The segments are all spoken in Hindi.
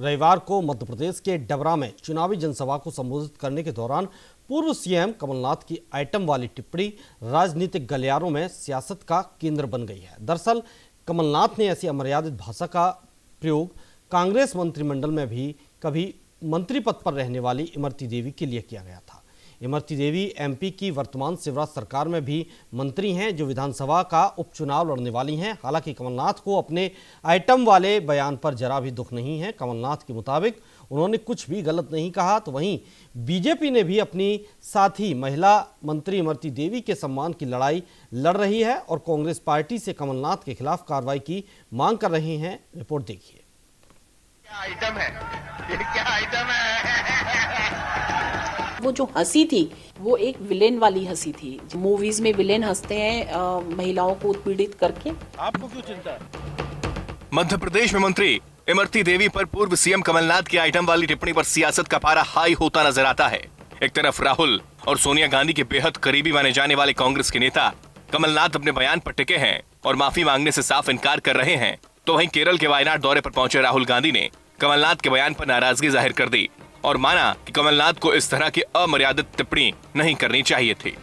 रविवार को मध्य प्रदेश के डबरा में चुनावी जनसभा को संबोधित करने के दौरान पूर्व सीएम कमलनाथ की आइटम वाली टिप्पणी राजनीतिक गलियारों में सियासत का केंद्र बन गई है। दरअसल कमलनाथ ने ऐसी अमर्यादित भाषा का प्रयोग कांग्रेस मंत्रिमंडल में भी कभी मंत्री पद पर रहने वाली इमरती देवी के लिए किया गया था। इमरती देवी एमपी की वर्तमान शिवराज सरकार में भी मंत्री हैं, जो विधानसभा का उपचुनाव लड़ने वाली हैं। हालांकि कमलनाथ को अपने आइटम वाले बयान पर जरा भी दुख नहीं है। कमलनाथ के मुताबिक उन्होंने कुछ भी गलत नहीं कहा। तो वहीं बीजेपी ने भी अपनी साथी महिला मंत्री इमरती देवी के सम्मान की लड़ाई लड़ रही है और कांग्रेस पार्टी से कमलनाथ के खिलाफ कार्रवाई की मांग कर रहे हैं। रिपोर्ट देखिए। क्या आइटम है? ये क्या आइटम है? वो जो हंसी थी वो एक विलेन वाली हंसी थी। मूवीज में विलेन हंसते हैं महिलाओं को उत्पीड़ित करके। आपको क्यों चिंता है? मध्य प्रदेश में मंत्री इमरती देवी पर पूर्व सीएम कमलनाथ की आइटम वाली टिप्पणी पर सियासत का पारा हाई होता नजर आता है। एक तरफ राहुल और सोनिया गांधी के बेहद करीबी माने जाने वाले कांग्रेस के नेता कमलनाथ अपने बयान पर टिके हैं और माफी मांगने से साफ इनकार कर रहे हैं, तो वहीं केरल के वायनाड दौरे पर पहुंचे राहुल गांधी ने कमलनाथ के बयान पर नाराजगी जाहिर कर दी और माना कि कमलनाथ को इस तरह की अमर्यादित टिप्पणी नहीं करनी चाहिए थी।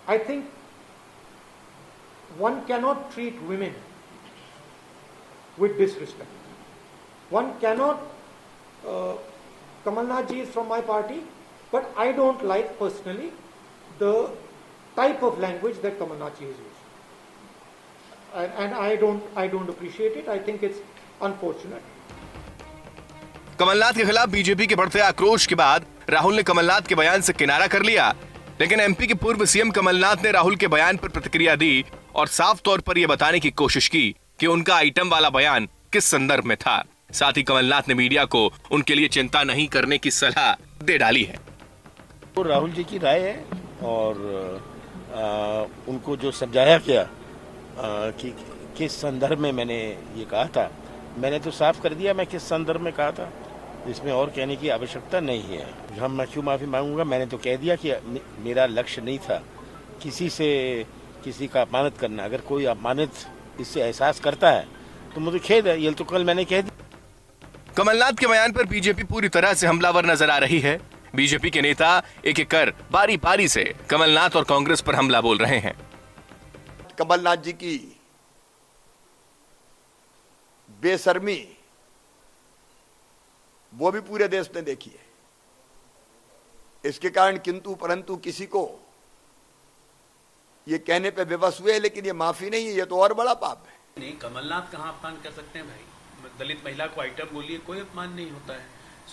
I think one cannot treat women with disrespect. One cannot. Kamalnath ji is from my party, but I don't like personally the type of language that Kamalnath ji is using, and I don't appreciate it. I think it's unfortunate. Kamal Nath के खिलाफ बीजेपी के बढ़ते आक्रोश के बाद राहुल ने कमलनाथ के बयान से किनारा कर लिया, लेकिन एमपी के पूर्व सीएम कमलनाथ ने राहुल के बयान पर प्रतिक्रिया दी और साफ तौर पर यह बताने की कोशिश की कि उनका आइटम वाला बयान किस संदर्भ में था। साथ ही कमलनाथ ने मीडिया को उनके लिए चिंता नहीं करने की सलाह दे डाली है। तो राहुल जी की राय है और उनको जो समझाया गया कि किस संदर्भ में मैंने ये कहा था, मैंने तो साफ कर दिया मैं किस संदर्भ में कहा था। इसमें और कहने की आवश्यकता नहीं है। हम मैं क्यों माफी मांगूंगा? मैंने तो कह दिया कि मेरा लक्ष्य नहीं था किसी से किसी का अपमानित करना। अगर कोई अपमानित इससे एहसास करता है तो मुझे खेद है, ये तो कल मैंने कह दिया। कमलनाथ के बयान पर बीजेपी पूरी तरह से हमलावर नजर आ रही है। बीजेपी के नेता एक एक कर बारी बारी से कमलनाथ और कांग्रेस पर हमला बोल रहे हैं। कमलनाथ जी की बेशर्मी वो भी पूरे देश ने देखी है। इसके कारण किंतु परंतु किसी को ये कहने पे विवश हुए, लेकिन ये माफी नहीं है, ये तो और बड़ा पाप है। नहीं, कमलनाथ कहाँ अपमान कर सकते हैं भाई? दलित महिला को आइटम बोलिए, कोई अपमान नहीं होता है।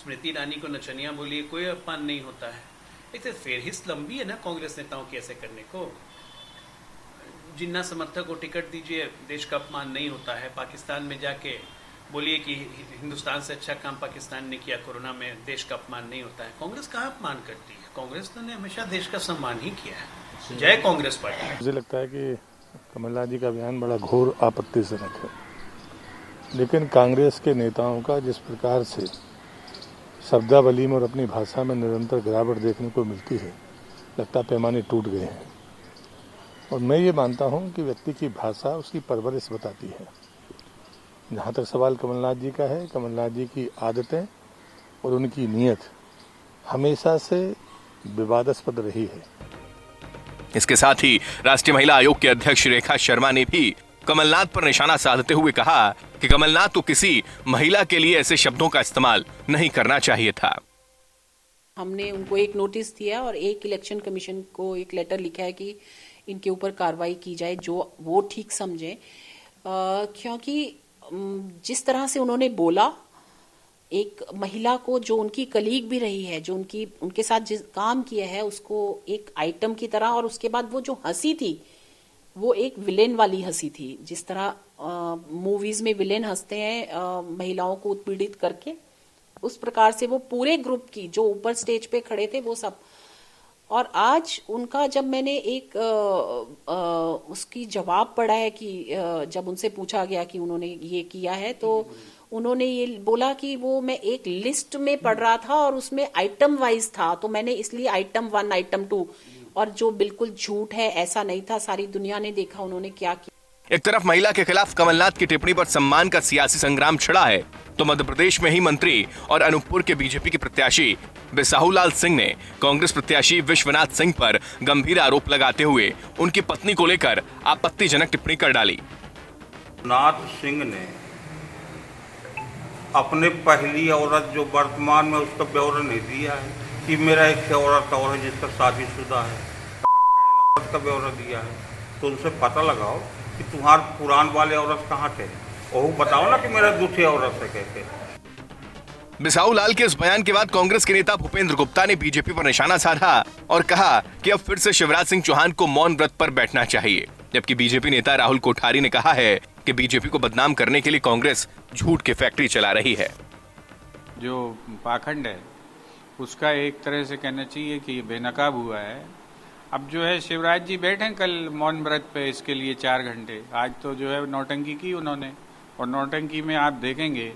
स्मृति ईरानी को नचनिया बोलिए, कोई अपमान नहीं होता है। ऐसे फेरहिस्त लंबी है ना कांग्रेस नेताओं की ऐसे करने को। जिन्ना समर्थक को टिकट दीजिए, देश का अपमान नहीं होता है। पाकिस्तान में जाके बोलिए कि हिंदुस्तान से अच्छा काम पाकिस्तान ने किया कोरोना में, देश का अपमान नहीं होता है। कांग्रेस कहाँ अपमान करती है? कांग्रेस ने हमेशा देश का सम्मान ही किया है। जय कांग्रेस पार्टी। मुझे लगता है कि कमलनाथ जी का बयान बड़ा घोर आपत्तिजनक है, लेकिन कांग्रेस के नेताओं का जिस प्रकार से शब्दावली में और अपनी भाषा में निरंतर गिरावट देखने को मिलती है, लगता पैमाने टूट गए हैं। और मैं ये मानता हूँ कि व्यक्ति की भाषा उसकी परवरिश बताती है। जहाँ तक सवाल कमलनाथ जी का है, कमलनाथ जी की आदतें और उनकी नीयत हमेशा से विवादास्पद रही है। इसके साथ ही राष्ट्रीय महिला आयोग के अध्यक्ष रेखा शर्मा ने भी कमलनाथ पर निशाना साधते हुए कहा कि कमलनाथ को किसी महिला के लिए ऐसे शब्दों का इस्तेमाल नहीं करना चाहिए था। हमने उनको एक नोटिस दिया और एक इलेक्शन कमीशन को एक लेटर लिखा है कि इनके ऊपर कार्रवाई की जाए जो वो ठीक समझे, क्योंकि जिस तरह से उन्होंने बोला एक महिला को, जो उनकी कलीग भी रही है, जो उनके साथ जिस काम किया है, उसको एक आइटम की तरह, और उसके बाद वो जो हंसी थी वो एक विलेन वाली हंसी थी। जिस तरह मूवीज में विलेन हंसते हैं महिलाओं को उत्पीड़ित करके, उस प्रकार से वो पूरे ग्रुप की जो ऊपर स्टेज पे खड़े थे वो सब। और आज उनका जब मैंने एक उसकी जवाब पढ़ा है कि जब उनसे पूछा गया कि उन्होंने ये किया है, तो उन्होंने ये बोला कि वो मैं एक लिस्ट में पढ़ रहा था और उसमें आइटम वाइज था, तो मैंने इसलिए आइटम 1 आइटम 2, और जो बिल्कुल झूठ है, ऐसा नहीं था। सारी दुनिया ने देखा उन्होंने क्या किया। एक तरफ महिला के खिलाफ कमलनाथ की टिप्पणी पर सम्मान का सियासी संग्राम छिड़ा है, तो मध्य प्रदेश में ही मंत्री और अनूपपुर के बीजेपी के प्रत्याशी बिसाहूलाल सिंह ने कांग्रेस प्रत्याशी विश्वनाथ सिंह पर गंभीर आरोप लगाते हुए उनकी पत्नी को लेकर आपत्तिजनक टिप्पणी कर डाली। नाथ सिंह ने अपने पहली औरत जो वर्तमान में उसका ब्यौरा नहीं दिया है कि मेरा एक औरत और है जिसका शादीशुदा है, औरत का ब्यौरा दिया है, तो उनसे पता लगाओ कि तुम्हारे पुरान वाले औरत कहाँ थे, वो बताओ ना कि मेरा दूसरी औरत है कहते। बिसाहूलाल के इस बयान के बाद कांग्रेस के नेता भूपेंद्र गुप्ता ने बीजेपी पर निशाना साधा और कहा कि अब फिर से शिवराज सिंह चौहान को मौन व्रत पर बैठना चाहिए, जबकि बीजेपी नेता राहुल कोठारी ने कहा है कि बीजेपी को बदनाम करने के लिए कांग्रेस झूठ की फैक्ट्री चला रही है। जो पाखंड है उसका एक तरह से कहना चाहिए कि ये बेनकाब हुआ है। अब जो है शिवराज जी बैठे कल मौन व्रत पे इसके लिए 4 घंटे, आज तो जो है नौटंकी की उन्होंने, और नौटंकी में आप देखेंगे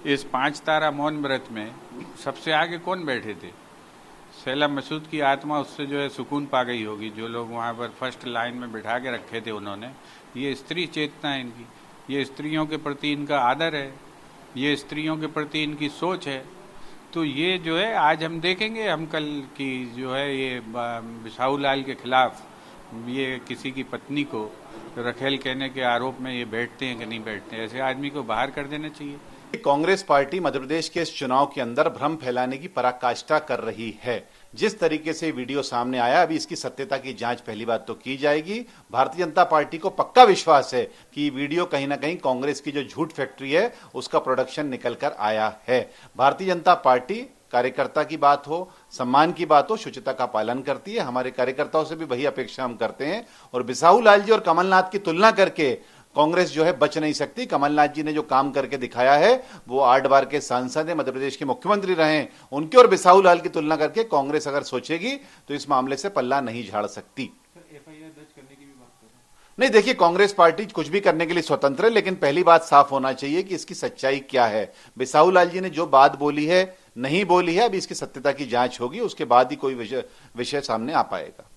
इस 5 तारा मौन व्रत में सबसे आगे कौन बैठे थे? शैला मसूद की आत्मा उससे जो है सुकून पा गई होगी, जो लोग वहाँ पर फर्स्ट लाइन में बिठा के रखे थे उन्होंने। ये स्त्री चेतना है इनकी, ये स्त्रियों के प्रति इनका आदर है, ये स्त्रियों के प्रति इनकी सोच है। तो ये जो है आज हम देखेंगे, हम कल की जो है ये बिसाहूलाल के खिलाफ ये किसी की पत्नी को रखेल कहने के आरोप में ये बैठते हैं कि नहीं बैठते हैं, ऐसे आदमी को बाहर कर देना चाहिए। कांग्रेस पार्टी मध्य प्रदेश के इस चुनाव के अंदर भ्रम फैलाने की पराकाष्ठा कर रही है। जिस तरीके से वीडियो सामने आया, अभी इसकी सत्यता की जांच पहली बात तो की जाएगी। भारतीय जनता पार्टी को पक्का विश्वास है कि वीडियो कहीं ना कहीं कांग्रेस की जो झूठ फैक्ट्री है उसका प्रोडक्शन निकल कर आया है। भारतीय जनता पार्टी कार्यकर्ता की बात हो, सम्मान की बात हो, शुचिता का पालन करती है। हमारे कार्यकर्ताओं से भी वही अपेक्षा हम करते हैं। और बिसाहूलाल जी और कमलनाथ की तुलना करके कांग्रेस जो है बच नहीं सकती। कमलनाथ जी ने जो काम करके दिखाया है, वो 8 बार के सांसद हैं, मध्य प्रदेश के मुख्यमंत्री रहे हैं। उनके और बिसाहूलाल की तुलना करके कांग्रेस अगर सोचेगी तो इस मामले से पल्ला नहीं झाड़ सकती। नहीं, देखिए, कांग्रेस पार्टी कुछ भी करने के लिए स्वतंत्र है, लेकिन पहली बात साफ होना चाहिए कि इसकी सच्चाई क्या है। बिसाहूलाल जी ने जो बात बोली है, नहीं बोली है, अभी इसकी सत्यता की जांच होगी, उसके बाद ही कोई विषय सामने आ पाएगा।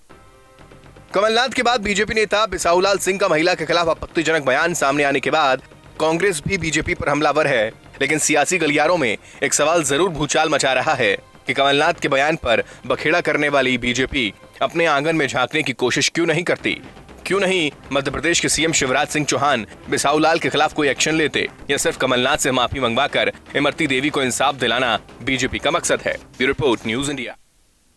कमलनाथ के बाद बीजेपी नेता बिसाहूलाल सिंह का महिला के खिलाफ आपत्तिजनक बयान सामने आने के बाद कांग्रेस भी बीजेपी पर हमलावर है, लेकिन सियासी गलियारों में एक सवाल जरूर भूचाल मचा रहा है कि कमलनाथ के बयान पर बखेड़ा करने वाली बीजेपी अपने आंगन में झांकने की कोशिश क्यों नहीं करती? क्यों नहीं मध्य प्रदेश के सीएम शिवराज सिंह चौहान बिसाहूलाल के खिलाफ कोई एक्शन लेते, या सिर्फ कमलनाथ से माफी मंगवाकर इमरती देवी को इंसाफ दिलाना बीजेपी का मकसद है? Bureau report, news India.